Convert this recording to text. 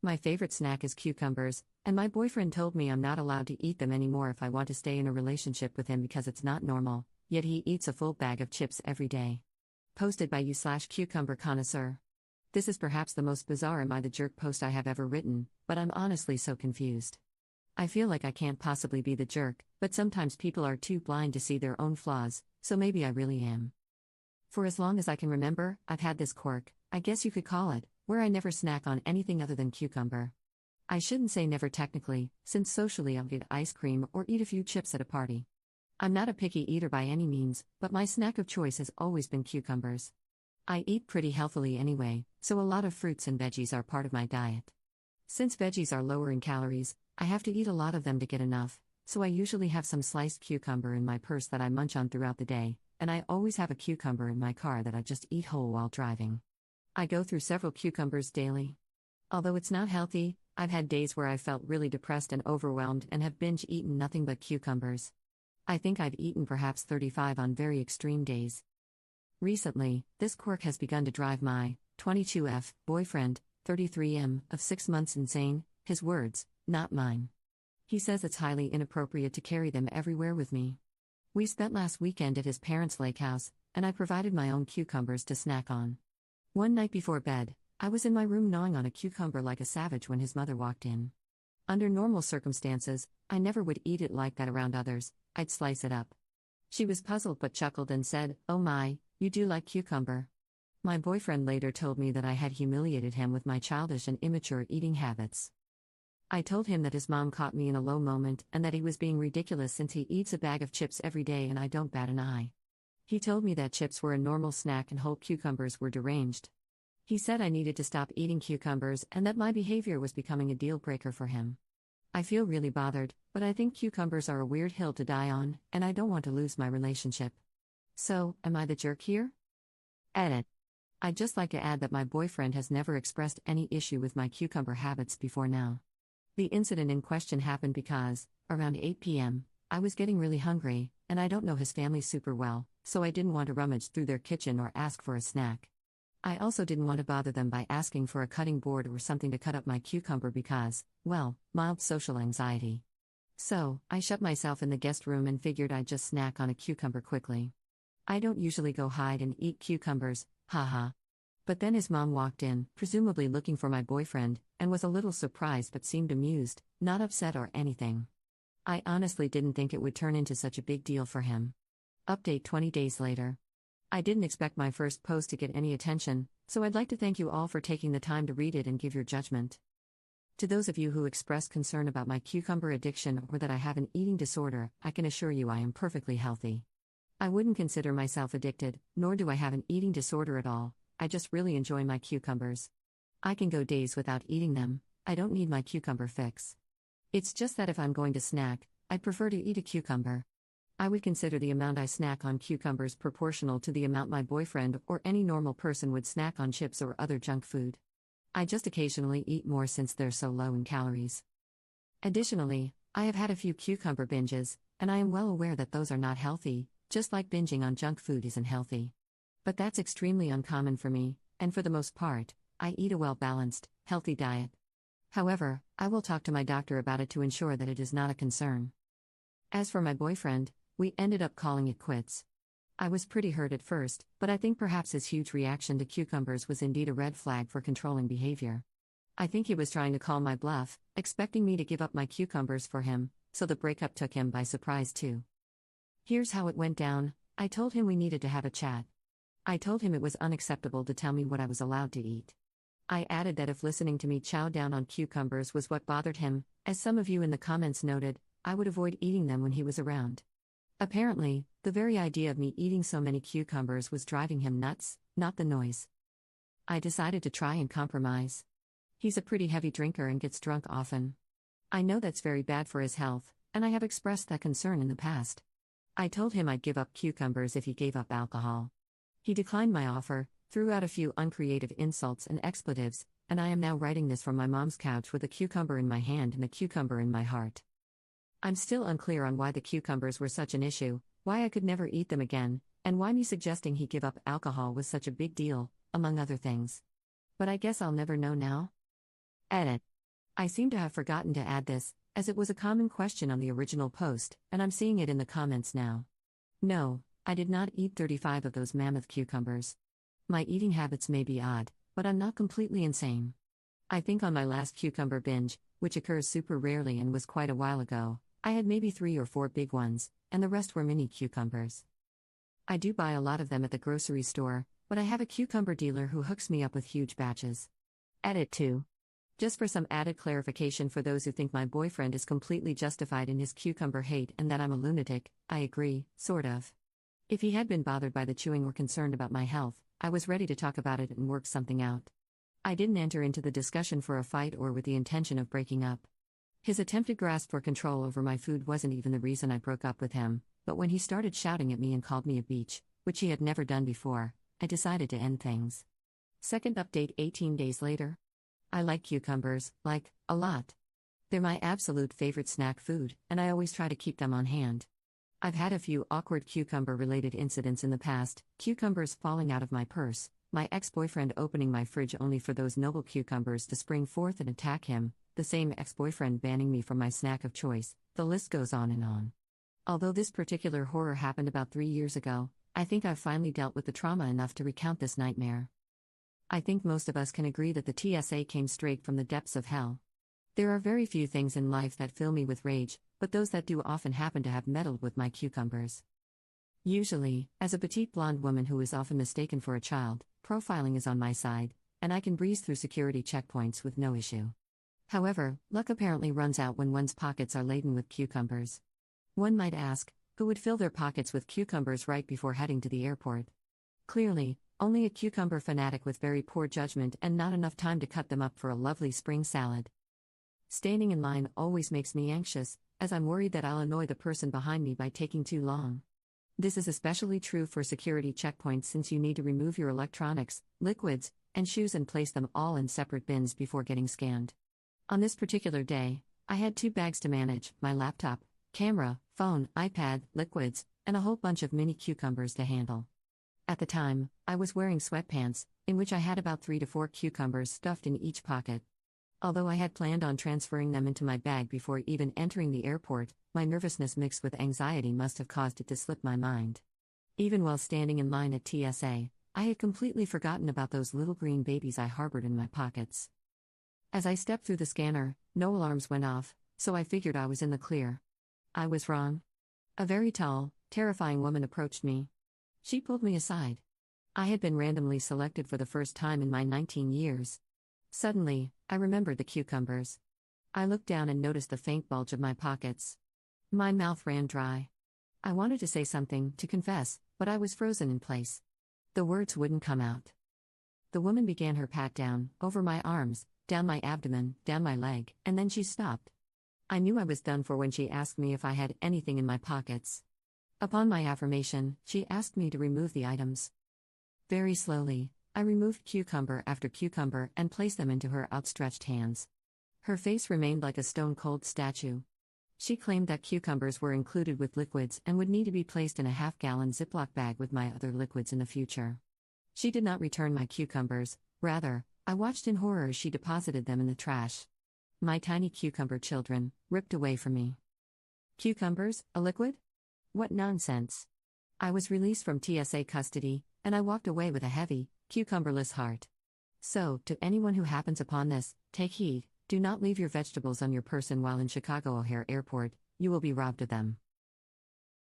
My favorite snack is cucumbers, and my boyfriend told me I'm not allowed to eat them anymore if I want to stay in a relationship with him because it's not normal, yet he eats a full bag of chips every day. Posted by you/cucumber connoisseur. This is perhaps the most bizarre Am I the Jerk post I have ever written, but I'm honestly so confused. I feel like I can't possibly be the jerk, but sometimes people are too blind to see their own flaws, so maybe I really am. For as long as I can remember, I've had this quirk, I guess you could call it, where I never snack on anything other than cucumber. I shouldn't say never technically, since socially I'll get ice cream or eat a few chips at a party. I'm not a picky eater by any means, but my snack of choice has always been cucumbers. I eat pretty healthily anyway, so a lot of fruits and veggies are part of my diet. Since veggies are lower in calories, I have to eat a lot of them to get enough, so I usually have some sliced cucumber in my purse that I munch on throughout the day, and I always have a cucumber in my car that I just eat whole while driving. I go through several cucumbers daily. Although it's not healthy, I've had days where I felt really depressed and overwhelmed and have binge-eaten nothing but cucumbers. I think I've eaten perhaps 35 on very extreme days. Recently, this quirk has begun to drive my 22F boyfriend, 33M, of 6 months insane, his words, not mine. He says it's highly inappropriate to carry them everywhere with me. We spent last weekend at his parents' lake house, and I provided my own cucumbers to snack on. One night before bed, I was in my room gnawing on a cucumber like a savage when his mother walked in. Under normal circumstances, I never would eat it like that around others, I'd slice it up. She was puzzled but chuckled and said, "Oh my, you do like cucumber." My boyfriend later told me that I had humiliated him with my childish and immature eating habits. I told him that his mom caught me in a low moment and that he was being ridiculous since he eats a bag of chips every day and I don't bat an eye. He told me that chips were a normal snack and whole cucumbers were deranged. He said I needed to stop eating cucumbers and that my behavior was becoming a deal breaker for him. I feel really bothered, but I think cucumbers are a weird hill to die on, and I don't want to lose my relationship. So, am I the jerk here? Edit. I'd just like to add that my boyfriend has never expressed any issue with my cucumber habits before now. The incident in question happened because, around 8 p.m., I was getting really hungry, and I don't know his family super well, so I didn't want to rummage through their kitchen or ask for a snack. I also didn't want to bother them by asking for a cutting board or something to cut up my cucumber because, well, mild social anxiety. So, I shut myself in the guest room and figured I'd just snack on a cucumber quickly. I don't usually go hide and eat cucumbers, haha. But then his mom walked in, presumably looking for my boyfriend, and was a little surprised but seemed amused, not upset or anything. I honestly didn't think it would turn into such a big deal for him. Update 20 days later. I didn't expect my first post to get any attention, so I'd like to thank you all for taking the time to read it and give your judgment. To those of you who expressed concern about my cucumber addiction or that I have an eating disorder, I can assure you I am perfectly healthy. I wouldn't consider myself addicted, nor do I have an eating disorder at all, I just really enjoy my cucumbers. I can go days without eating them, I don't need my cucumber fix. It's just that if I'm going to snack, I'd prefer to eat a cucumber. I would consider the amount I snack on cucumbers proportional to the amount my boyfriend or any normal person would snack on chips or other junk food. I just occasionally eat more since they're so low in calories. Additionally, I have had a few cucumber binges, and I am well aware that those are not healthy, just like binging on junk food isn't healthy. But that's extremely uncommon for me, and for the most part, I eat a well-balanced, healthy diet. However, I will talk to my doctor about it to ensure that it is not a concern. As for my boyfriend, we ended up calling it quits. I was pretty hurt at first, but I think perhaps his huge reaction to cucumbers was indeed a red flag for controlling behavior. I think he was trying to call my bluff, expecting me to give up my cucumbers for him, so the breakup took him by surprise too. Here's how it went down. I told him we needed to have a chat. I told him it was unacceptable to tell me what I was allowed to eat. I added that if listening to me chow down on cucumbers was what bothered him, as some of you in the comments noted, I would avoid eating them when he was around. Apparently, the very idea of me eating so many cucumbers was driving him nuts, not the noise. I decided to try and compromise. He's a pretty heavy drinker and gets drunk often. I know that's very bad for his health, and I have expressed that concern in the past. I told him I'd give up cucumbers if he gave up alcohol. He declined my offer, threw out a few uncreative insults and expletives, and I am now writing this from my mom's couch with a cucumber in my hand and a cucumber in my heart. I'm still unclear on why the cucumbers were such an issue, why I could never eat them again, and why me suggesting he give up alcohol was such a big deal, among other things. But I guess I'll never know now. Edit. I seem to have forgotten to add this, as it was a common question on the original post, and I'm seeing it in the comments now. No, I did not eat 35 of those mammoth cucumbers. My eating habits may be odd, but I'm not completely insane. I think on my last cucumber binge, which occurs super rarely and was quite a while ago, I had maybe 3 or 4 big ones, and the rest were mini cucumbers. I do buy a lot of them at the grocery store, but I have a cucumber dealer who hooks me up with huge batches. Edit 2. Just for some added clarification for those who think my boyfriend is completely justified in his cucumber hate and that I'm a lunatic, I agree, sort of. If he had been bothered by the chewing or concerned about my health, I was ready to talk about it and work something out. I didn't enter into the discussion for a fight or with the intention of breaking up. His attempted grasp for control over my food wasn't even the reason I broke up with him, but when he started shouting at me and called me a beach, which he had never done before, I decided to end things. Second update 18 days later. I like cucumbers, a lot. They're my absolute favorite snack food, and I always try to keep them on hand. I've had a few awkward cucumber-related incidents in the past, cucumbers falling out of my purse, my ex-boyfriend opening my fridge only for those noble cucumbers to spring forth and attack him, the same ex-boyfriend banning me from my snack of choice, the list goes on and on. Although this particular horror happened about 3 years ago, I think I've finally dealt with the trauma enough to recount this nightmare. I think most of us can agree that the TSA came straight from the depths of hell. There are very few things in life that fill me with rage, but those that do often happen to have meddled with my cucumbers. Usually, as a petite blonde woman who is often mistaken for a child, profiling is on my side, and I can breeze through security checkpoints with no issue. However, luck apparently runs out when one's pockets are laden with cucumbers. One might ask, who would fill their pockets with cucumbers right before heading to the airport? Clearly, only a cucumber fanatic with very poor judgment and not enough time to cut them up for a lovely spring salad. Standing in line always makes me anxious, as I'm worried that I'll annoy the person behind me by taking too long. This is especially true for security checkpoints since you need to remove your electronics, liquids, and shoes and place them all in separate bins before getting scanned. On this particular day, I had 2 bags to manage: my laptop, camera, phone, iPad, liquids, and a whole bunch of mini cucumbers to handle. At the time, I was wearing sweatpants, in which I had about 3 to 4 cucumbers stuffed in each pocket. Although I had planned on transferring them into my bag before even entering the airport, my nervousness mixed with anxiety must have caused it to slip my mind. Even while standing in line at TSA, I had completely forgotten about those little green babies I harbored in my pockets. As I stepped through the scanner, no alarms went off, so I figured I was in the clear. I was wrong. A very tall, terrifying woman approached me. She pulled me aside. I had been randomly selected for the first time in my 19 years. Suddenly, I remembered the cucumbers. I looked down and noticed the faint bulge of my pockets. My mouth ran dry. I wanted to say something, to confess, but I was frozen in place. The words wouldn't come out. The woman began her pat down, over my arms, down my abdomen, down my leg, and then she stopped. I knew I was done for when she asked me if I had anything in my pockets. Upon my affirmation, she asked me to remove the items. Very slowly, I removed cucumber after cucumber and placed them into her outstretched hands. Her face remained like a stone-cold statue. She claimed that cucumbers were included with liquids and would need to be placed in a half-gallon Ziploc bag with my other liquids in the future. She did not return my cucumbers, rather, I watched in horror as she deposited them in the trash. My tiny cucumber children, ripped away from me. Cucumbers, a liquid? What nonsense. I was released from TSA custody, and I walked away with a heavy, cucumberless heart. So, to anyone who happens upon this, take heed, do not leave your vegetables on your person while in Chicago O'Hare Airport, you will be robbed of them.